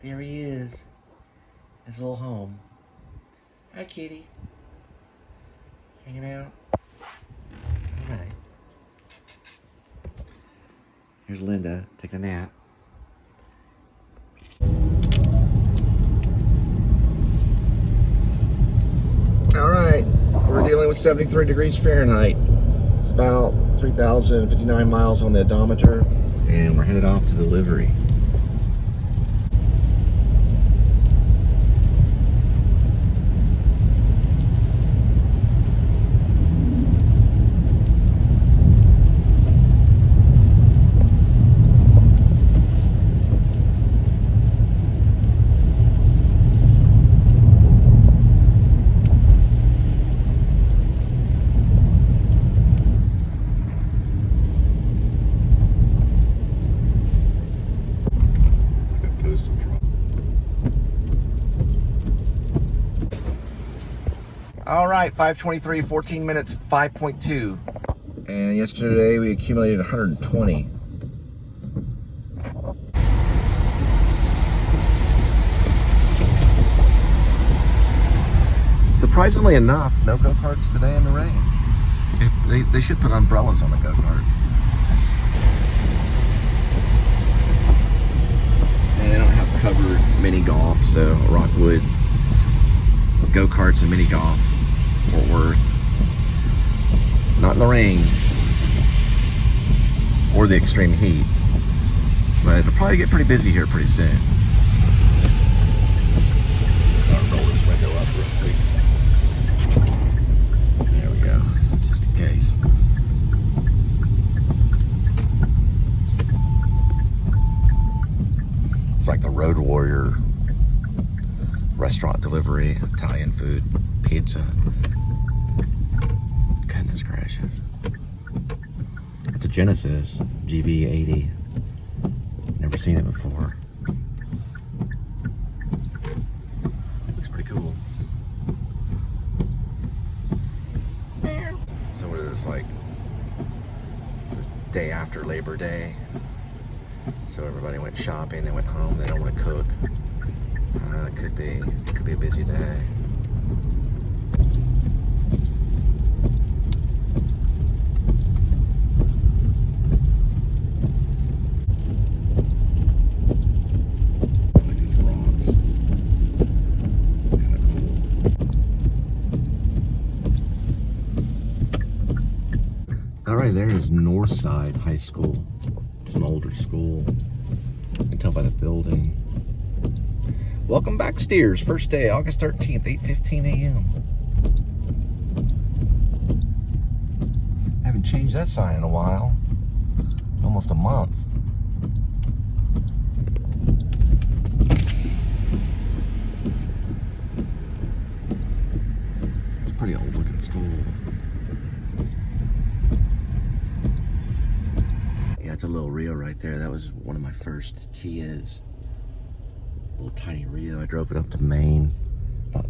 There he is. His little home. Hi, kitty. Hanging out. All right. Here's Linda taking a nap. All right, we're dealing with 73 degrees Fahrenheit. It's about 3,059 miles on the odometer, and we're headed off to delivery. All right, 5:23, 14 minutes, 5.2. And yesterday we accumulated 120. Surprisingly enough, no go-karts today in the rain. They should put umbrellas on the go-karts. And they don't have covered mini golf, so Rockwood, go-karts and mini golf. Fort Worth. Not in the rain or the extreme heat, but it'll probably get pretty busy here pretty soon. I'll roll this window up real quick. There we go, just in case. It's like the Road Warrior restaurant delivery, Italian food, pizza. Goodness gracious. It's a Genesis GV80. Never seen it before. Looks pretty cool. So what is this, like, it's the day after Labor Day. So everybody went shopping, they went home, they don't want to cook. I don't know, it could be a busy day. All right, there is Northside High School. It's an older school. You can tell by the building. Welcome back, Steers. First day, August 13th, 8:15 a.m. Haven't changed that sign in a while. Almost a month. It's a pretty old looking school. Yeah, it's a little Rio right there. That was one of my first Kias. Little tiny Rio. I drove it up to Maine, about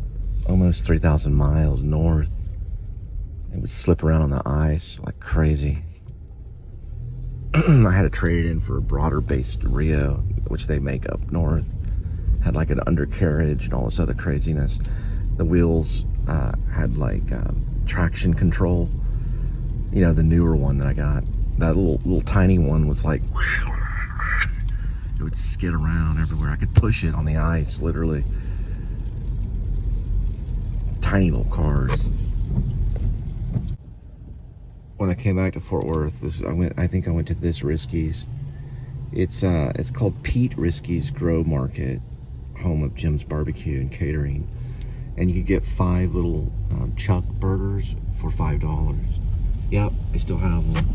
almost 3,000 miles north. It would slip around on the ice like crazy. I had to trade it in for a broader based Rio, which they make up north. Had like an undercarriage and all this other craziness. The wheels had like traction control. You know, the newer one that I got. That little tiny one was like, it would skid around everywhere. I could push it on the ice, literally. Tiny little cars. When I came back to Fort Worth, I think I went to this Risky's. It's called Pete Risky's Grow Market, home of Jim's Barbecue and Catering, and you could get 5 little chuck burgers for $5. Yep, I still have them.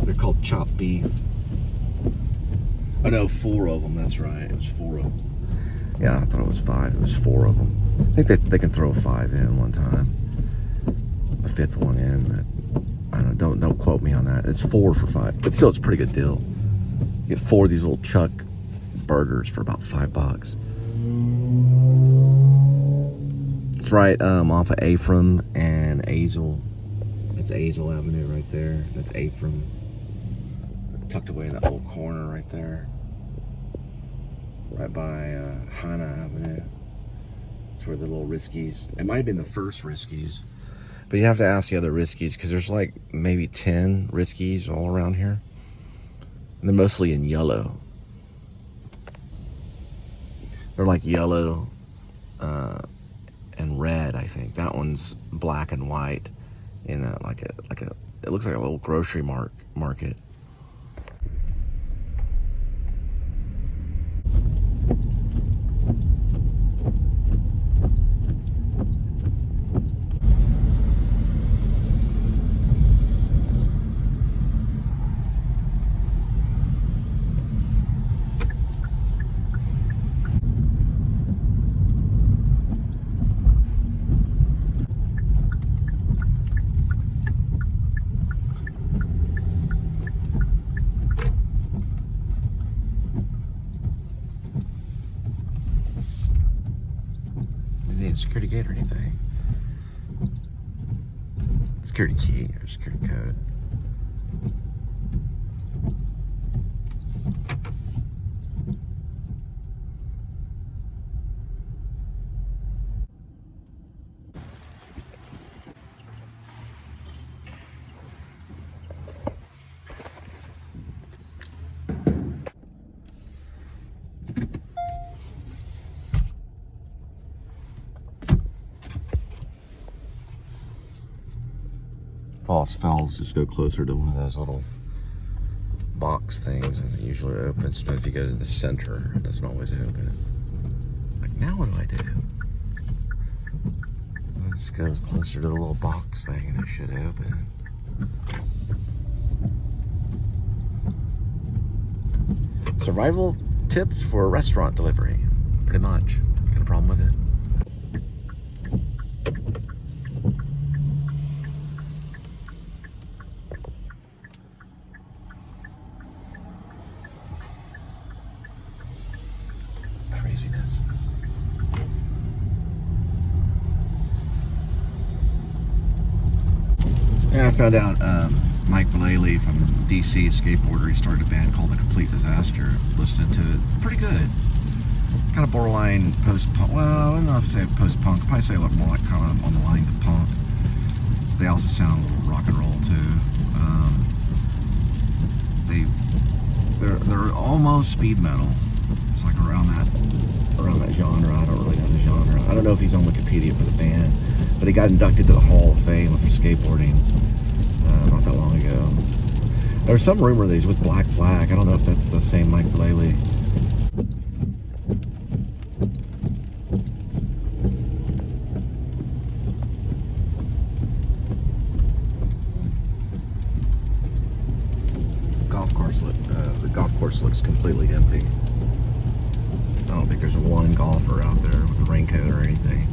They're called chopped beef. Oh no, 4 of them, that's right. It was 4 of them. Yeah, I thought it was 5. It was 4 of them. I think they can throw a 5 in one time. The 5th one in, but I don't know, don't quote me on that. It's 4 for $5, but still it's a pretty good deal. You get 4 of these little chuck burgers for about $5. It's right off of Ephraim and Azle. That's Azle Avenue right there. That's Ephraim. Tucked away in that little corner right there. right by Hana Avenue. It's where the little Riskies, it might have been the first Riskies, but you have to ask the other Riskies because there's like maybe 10 Riskies all around here. And they're mostly in yellow. They're like yellow and red, I think. That one's black and white in it looks like a little grocery market. Security gate or anything. Security key or security code. False fells just go closer to one of those little box things, and it usually opens, but if you go to the center it doesn't always open. Like, now what do I do? Let's go closer to the little box thing and it should open. Survival tips for restaurant delivery, pretty much. Got a problem with it? Craziness. Yeah, I found out Mike Vallely from D.C., skateboarder, he started a band called The Complete Disaster. Listening to it, pretty good. Kind of borderline post-punk. Well, I don't know if I say post-punk. I'd probably say a little more like kind of on the lines of punk. They also sound a little rock and roll too. They're almost speed metal. It's like around that genre. I don't really know the genre. I don't know if he's on Wikipedia for the band, but he got inducted to the Hall of Fame for skateboarding not that long ago. There was some rumor that he's with Black Flag. I don't know if that's the same Mike Vallely. The golf course looks completely empty. I don't think there's one golfer out there with a raincoat or anything.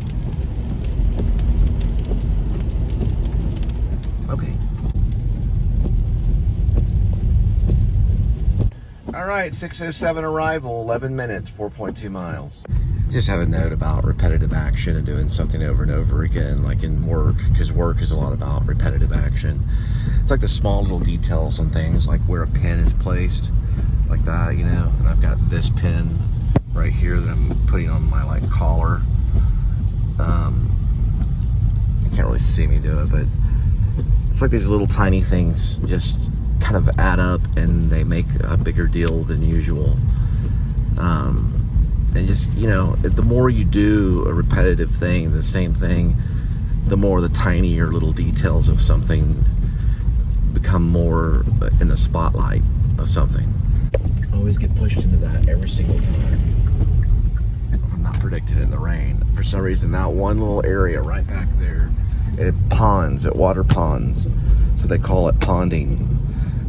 Okay. All right, 6:07 arrival, 11 minutes, 4.2 miles. Just have a note about repetitive action and doing something over and over again, like in work, because work is a lot about repetitive action. It's like the small little details on things, like where a pin is placed, like that, you know. And I've got this pin right here that I'm putting on my like collar. You can't really see me do it, but it's like these little tiny things just kind of add up and they make a bigger deal than usual. And just, you know, the more you do a repetitive thing, the same thing, the more the tinier little details of something become more in the spotlight of something. I always get pushed into that every single time. If I'm not predicted in the rain. For some reason, that one little area right back there, it ponds, it water ponds. So they call it ponding.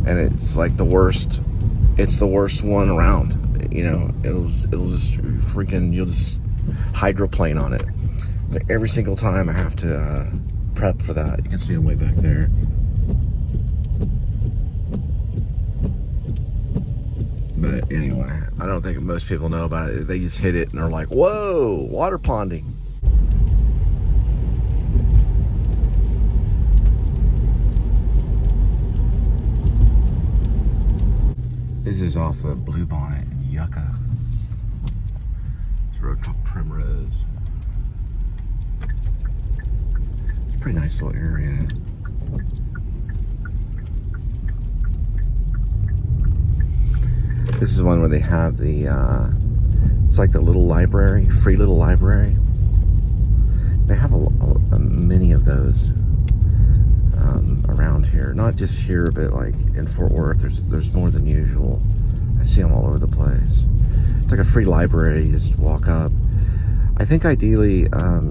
And it's like the worst, it's the worst one around. You know, it'll just freaking, you'll just hydroplane on it. But every single time I have to prep for that. You can see them way back there. But anyway, I don't think most people know about it. They just hit it and they're like, whoa, water ponding. This is off of Blue Bonnet and Yucca. road called Primrose. It's a pretty nice little area. This is one where they have the, it's like the little library, free little library. They have many of those around here. Not just here, but like in Fort Worth, there's more than usual. I see them all over the place. It's like a free library. You just walk up. I think ideally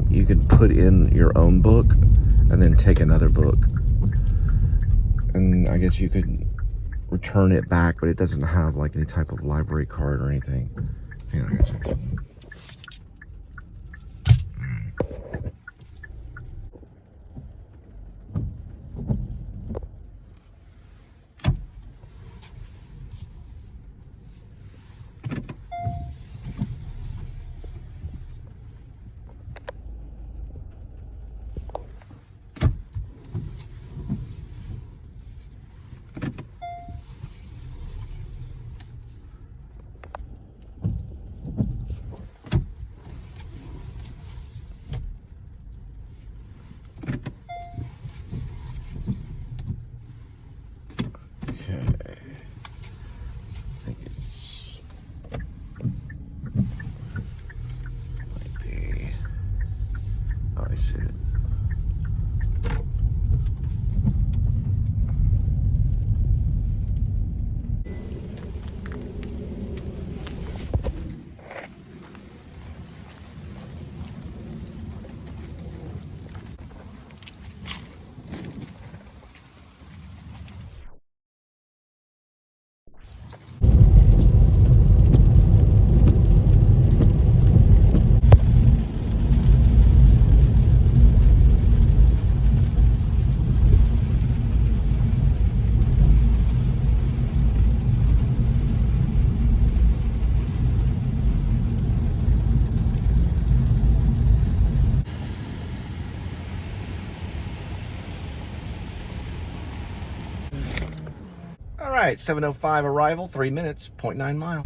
you can put in your own book and then take another book. And I guess you could return it back, but it doesn't have like any type of library card or anything. Hang on, I gotta check something. All right, 7:05 arrival, 3 minutes, 0.9 miles.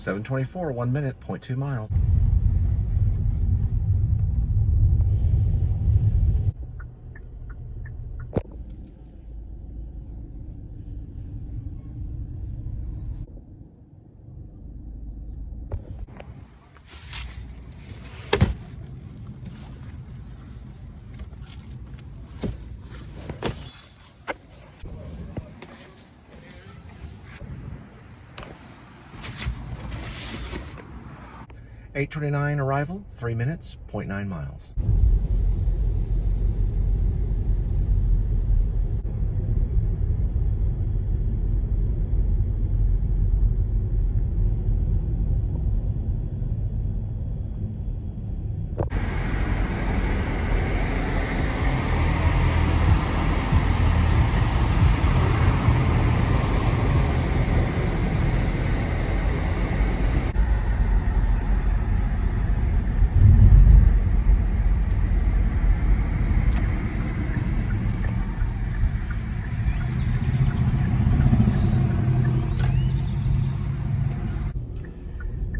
$7:24, 1 minute, 0.2 miles. $8:29 arrival, 3 minutes, 0.9 miles.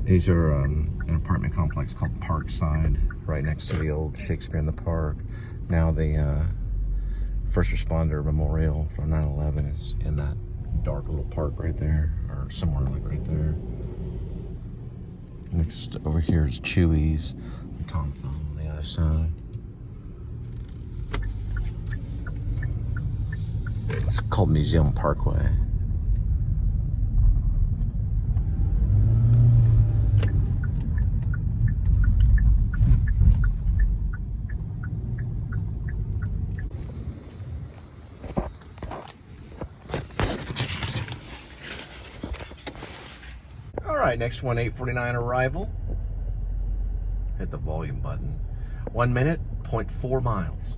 These are an apartment complex called Parkside, right next to the old Shakespeare in the Park. Now the first responder memorial from 9/11 is in that dark little park right there, or somewhere like right there. Next over here is Chewy's, the Tom Thumb on the other side. It's called Museum Parkway. All right, next one, 8:49 arrival. Hit the volume button. 1 minute, 0.4 miles.